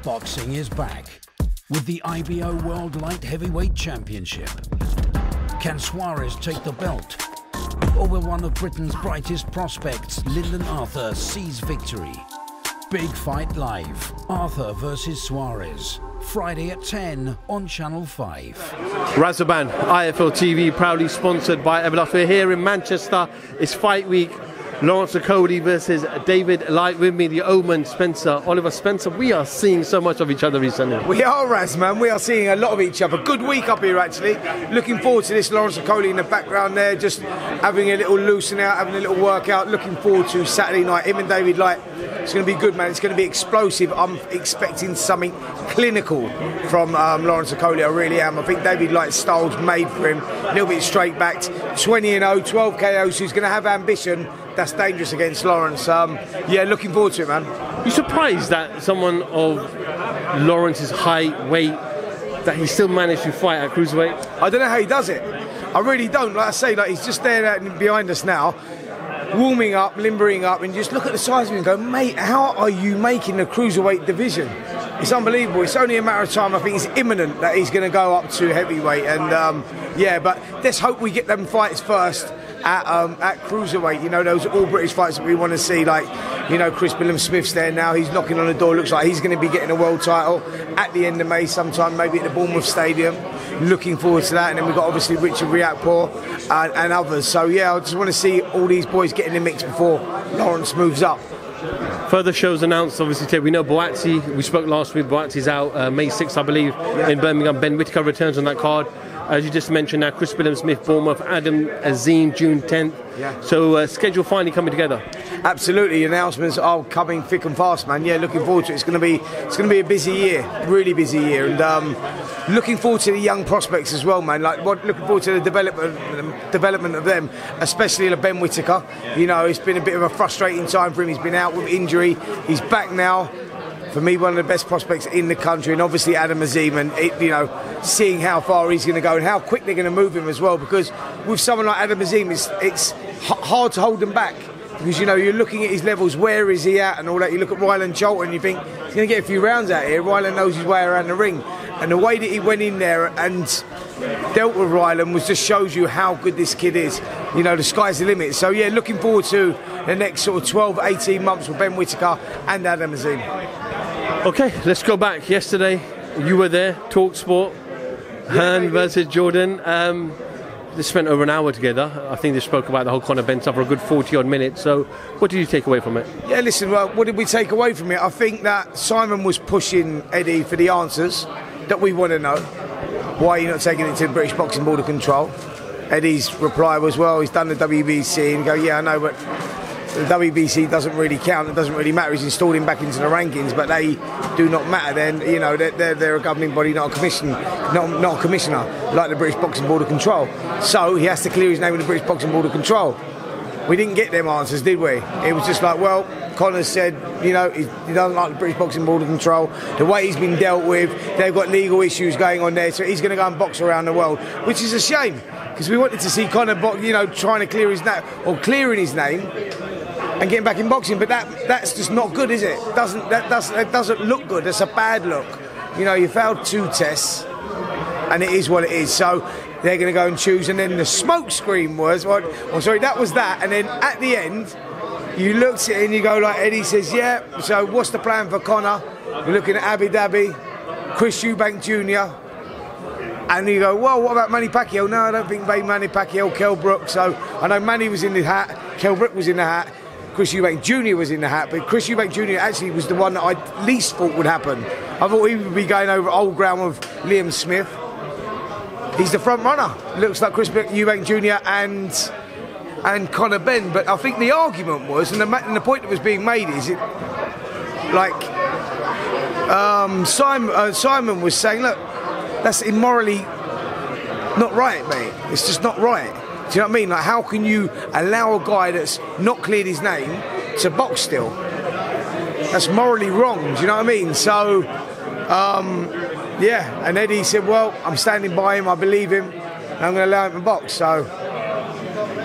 Boxing is back with the IBO World Light Heavyweight Championship. Can Suarez take the belt? Or will one of Britain's brightest prospects, Lyndon Arthur, seize victory? Big Fight Live, Arthur versus Suarez. Friday at 10 on Channel 5. Razaban, IFL TV, proudly sponsored by Everlast. We're here in Manchester. It's fight week. Lawrence Okoli versus David Light. With me, the Omen, Spencer, Oliver Spencer. We are seeing so much of each other recently. We are, Raz, man. We are seeing a lot of each other. Good week up here, actually. Looking forward to this. Lawrence Okoli in the background there, just having a little loosen out, having a little workout. Looking forward to Saturday night. Him and David Light. It's going to be good, man. It's going to be explosive. I'm expecting something clinical from Lawrence Okoli. I really am. I think David Light's style's made for him. A little bit straight-backed. 20-0, 12 KOs. Who's going to have ambition. That's dangerous against Lawrence. Yeah, looking forward to it, man. You surprised that someone of Lawrence's height, weight, that he still managed to fight at cruiserweight? I don't know how he does it. I really don't. Like I say, like he's just there behind us now, warming up, limbering up, and just look at the size of him and go, mate, how are you making the cruiserweight division? It's unbelievable. It's only a matter of time. I think it's imminent that he's going to go up to heavyweight. And yeah, but let's hope we get them fights first at cruiserweight. You know, those all British fights that we want to see. Like, you know, Chris Smith's there now. He's knocking on the door. Looks like he's going to be getting a world title at the end of May sometime, maybe at the Bournemouth Stadium. Looking forward to that. And then we've got obviously Richard Riakporhe and others. So yeah, I just want to see all these boys get in the mix before Lawrence moves up. Further shows announced, obviously, today. We know Boatsi, we spoke last week, Boatsi's out May 6th, I believe, in Birmingham. Ben Whittaker returns on that card. As you just mentioned now, Chris Smith, Bournemouth, Adam Azim, June 10th. Yeah. So schedule finally coming together. Absolutely, announcements are coming thick and fast, man. Yeah, looking forward to it. It's going to be a busy year, really busy year, and looking forward to the young prospects as well, man. Like, looking forward to the development of them, especially Benn Whittaker. You know, it's been a bit of a frustrating time for him. He's been out with injury. He's back now. For me, one of the best prospects in the country, and obviously Adam Azim, and you know, seeing how far he's going to go and how quick they're going to move him as well. Because with someone like Adam Azim, it's hard to hold him back. Because, you know, you're looking at his levels, where is he at and all that. You look at Ryland Cholton, you think he's going to get a few rounds out here. Ryland knows his way around the ring. And the way that he went in there and dealt with Ryland just shows you how good this kid is. You know, the sky's the limit. So, yeah, looking forward to the next sort of 12, 18 months with Benn Whittaker and Adam Azim. Okay, let's go back. Yesterday, you were there, Talk Sport, Hearn versus Jordan. They spent over an hour together. I think they spoke about the whole Conor Benn stuff for a good 40-odd minutes. So what did you take away from it? Yeah, listen, well, what did we take away from it? I think that Simon was pushing Eddie for the answers that we want to know. Why are you not taking it to the British Boxing Board of Control? Eddie's reply was, well, he's done the WBC. And you go, yeah, I know, but the WBC doesn't really count. It doesn't really matter. He's installed him back into the rankings, but they do not matter. Then, you know, they're a governing body, not a commission, not a commissioner like the British Boxing Board of Control. So he has to clear his name with the British Boxing Board of Control. We didn't get them answers, did we? It was just like, well, Conor said, you know, he doesn't like the British Boxing Board of Control. The way he's been dealt with, they've got legal issues going on there, so he's going to go and box around the world, which is a shame because we wanted to see Conor, you know, trying to clear his name or clearing his name and getting back in boxing, but that's just not good, is it? That doesn't look good. That's a bad look. You know, you failed 2 tests, and it is what it is. So they're going to go and choose, and then the smoke screen was, that was that, and then at the end, you looked at it and you go like, Eddie says, yeah, so what's the plan for Conor? You're looking at Abu Dhabi, Chris Eubank Jr., and you go, well, what about Manny Pacquiao? No, I don't think Manny Pacquiao, Kell Brook. So I know Manny was in the hat, Kell Brook was in the hat, Chris Eubank Jr. was in the hat, but Chris Eubank Jr. actually was the one that I least thought would happen. I thought he would be going over old ground with Liam Smith. He's the front runner. Looks like Chris Eubank Jr. and Conor Benn. But I think the argument was, and the point that was being made is, Simon was saying, look, that's immorally not right, mate. It's just not right. Do you know what I mean? Like, how can you allow a guy that's not cleared his name to box still? That's morally wrong. Do you know what I mean? So, yeah. And Eddie said, well, I'm standing by him. I believe him. And I'm going to allow him to box. So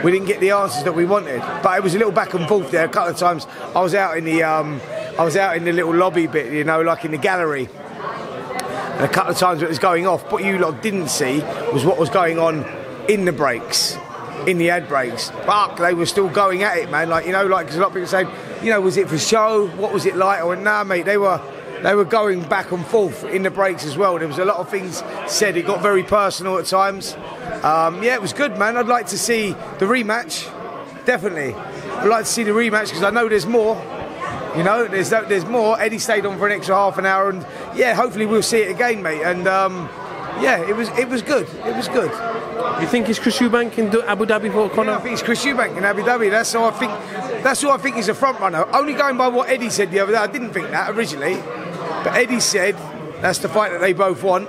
we didn't get the answers that we wanted. But it was a little back and forth there. A couple of times I was out in the I was out in the little lobby bit, you know, like in the gallery. And a couple of times it was going off. What you lot didn't see was what was going on in the breaks, in the ad breaks. Fuck, they were still going at it, man. Like, you know, like, because a lot of people saying, you know, was it for show? What was it like? I went, nah, mate, they were going back and forth in the breaks as well. There was a lot of things said. It got very personal at times. Yeah, it was good, man. I'd like to see the rematch, definitely. I'd like to see the rematch because I know there's more. You know, there's more. Eddie stayed on for an extra half an hour, and yeah, hopefully we'll see it again, mate. And yeah, it was good. It was good. You think it's Chris Eubank in Abu Dhabi for Conor? Yeah, I think it's Chris Eubank in Abu Dhabi. That's who I think is a front runner. Only going by what Eddie said the other day. I didn't think that originally, but Eddie said that's the fight that they both want,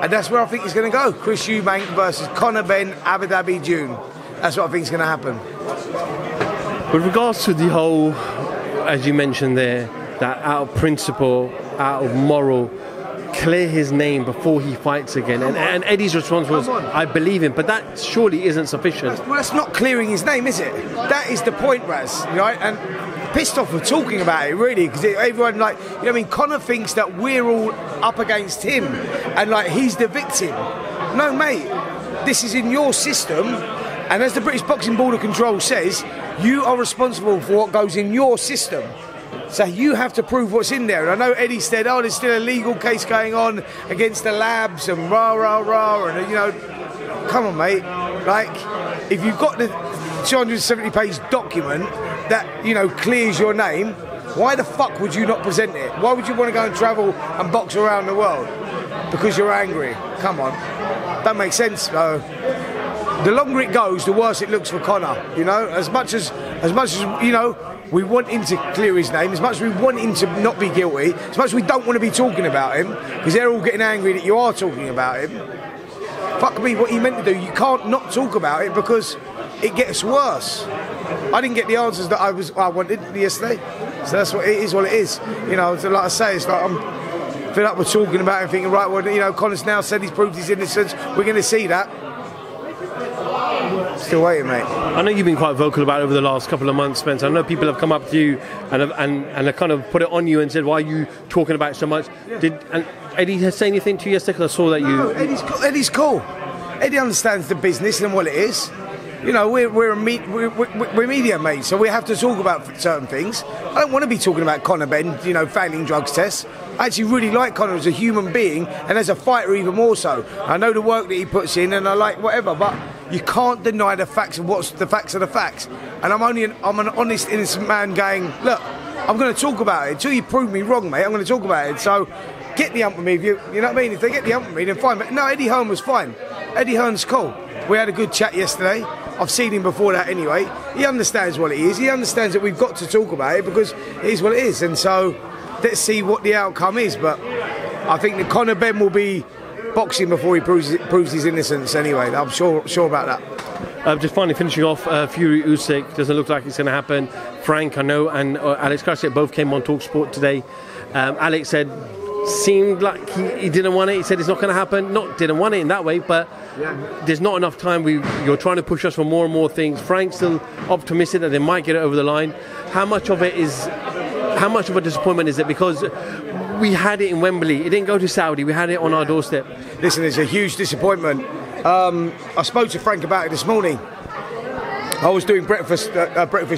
and that's where I think it's going to go. Chris Eubank versus Conor Benn, Abu Dhabi, June. That's what I think is going to happen. With regards to the whole, as you mentioned there, that out of principle, out of moral, clear his name before he fights again. And Eddie's response was, I believe him. But that surely isn't sufficient. Well, that's not clearing his name, is it? That is the point, Raz. Right? And pissed off for talking about it, really, because everyone, like, you know what I mean, Conor thinks that we're all up against him and, like, he's the victim. No, mate, this is in your system. And as the British Boxing Board of Control says, you are responsible for what goes in your system. So you have to prove what's in there. And I know Eddie said, oh, there's still a legal case going on against the labs and rah, rah, rah. And, you know, come on, mate. Like, if you've got the 270-page document that, you know, clears your name, why the fuck would you not present it? Why would you want to go and travel and box around the world? Because you're angry. Come on. That makes sense, though. The longer it goes, the worse it looks for Conor. You know, as much as you know, we want him to clear his name, as much as we want him to not be guilty, as much as we don't want to be talking about him, because they're all getting angry that you are talking about him. Fuck me, what he meant to do, you can't not talk about it because it gets worse. I didn't get the answers that I wanted yesterday, so that's what it is. What it is, you know. So like I say, it's like I'm fed up with talking about it and thinking, right, well, you know, Conor's now said he's proved his innocence. We're going to see that. Still waiting, mate. I know you've been quite vocal about it over the last couple of months, Spencer. I know people have come up to you and have kind of put it on you and said, why are you talking about it so much? Yeah. And Eddie has say anything to you yesterday? Because I saw that you... No, Eddie's cool. Eddie understands the business and what it is. You know, we're media, mate, so we have to talk about certain things. I don't want to be talking about Conor Benn, you know, failing drugs tests. I actually really like Conor as a human being and as a fighter even more so. I know the work that he puts in and I like whatever, but you can't deny the facts of what's the facts of the facts. And I'm an honest, innocent man going, look, I'm going to talk about it. Until you prove me wrong, mate, I'm going to talk about it. So get the ump with me, you know what I mean? If they get the ump with me, then fine. But no, Eddie Hearn was fine. Eddie Hearn's cool. We had a good chat yesterday. I've seen him before that anyway. He understands what it is. He understands that we've got to talk about it because it is what it is. And so let's see what the outcome is. But I think that Conor Benn will be boxing before he proves his innocence anyway. I'm sure about that. Just finally finishing off, Fury-Usyk doesn't look like it's going to happen. Frank, I know, and Alex Krasik both came on TalkSport today. Alex said, seemed like he didn't want it. He said it's not going to happen. Not didn't want it in that way, but there's not enough time. You're trying to push us for more and more things. Frank's still optimistic that they might get it over the line. How much of a disappointment is it? Because we had it in Wembley. It didn't go to Saudi. We had it on our doorstep. Listen, it's a huge disappointment. I spoke to Frank about it this morning. I was doing breakfast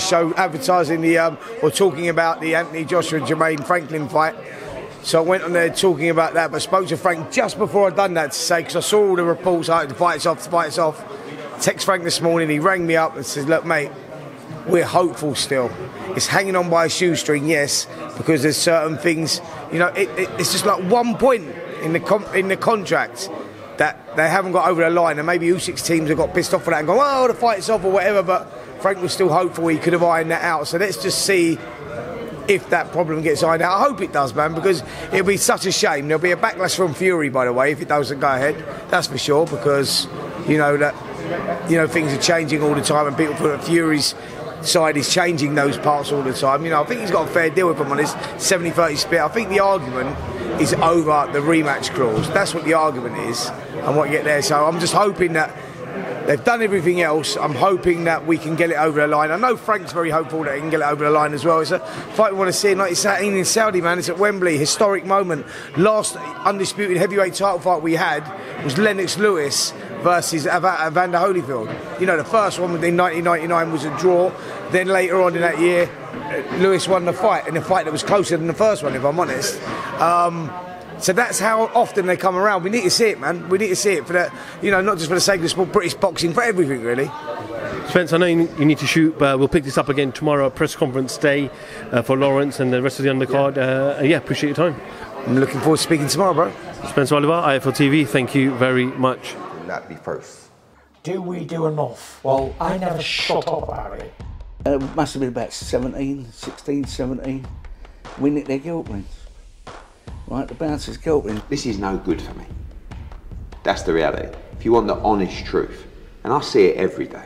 show advertising or talking about the Anthony Joshua and Jermaine Franklin fight. So I went on there talking about that, but spoke to Frank just before I'd done that to say, because I saw all the reports, the fight's off. Text Frank this morning, he rang me up and said, look, mate, we're hopeful still. It's hanging on by a shoestring, yes, because there's certain things, you know, it's just like one point in the contract that they haven't got over the line, and maybe Usyk's teams have got pissed off for that and gone, oh, the fight's off or whatever, but Frank was still hopeful he could have ironed that out. So let's just see if that problem gets ironed out. I hope it does, man, because it'll be such a shame. There'll be a backlash from Fury, by the way, if it doesn't go ahead. That's for sure, because you know things are changing all the time, and people feel that Fury's side is changing those parts all the time. You know, I think he's got a fair deal with him on this 70-30 split. I think the argument is over the rematch clause. That's what the argument is, and what you get there. So I'm just hoping that They've done everything else. I'm hoping that we can get it over the line. I know Frank's very hopeful that he can get it over the line as well. It's a fight we want to see in 1918 in Saudi, man. It's at Wembley, historic moment. Last undisputed heavyweight title fight we had was Lennox Lewis versus Evander Holyfield. You know, the first one in 1999 was a draw. Then later on in that year, Lewis won the fight, and the fight that was closer than the first one, if I'm honest. So that's how often they come around. We need to see it, man. We need to see it for that, you know, not just for the sake of sport, British boxing, for everything, really. Spence, I know you need to shoot, but we'll pick this up again tomorrow at press conference day for Lawrence and the rest of the undercard. Yeah, appreciate your time. I'm looking forward to speaking tomorrow, bro. Spence Oliver, IFL TV, thank you very much. That'd be first. Do we do enough? Well, I never shut up about it. It must have been about 16, 17. We nicked their guilt rings. Right, the bouncer's guilt ring. This is no good for me. That's the reality. If you want the honest truth, and I see it every day,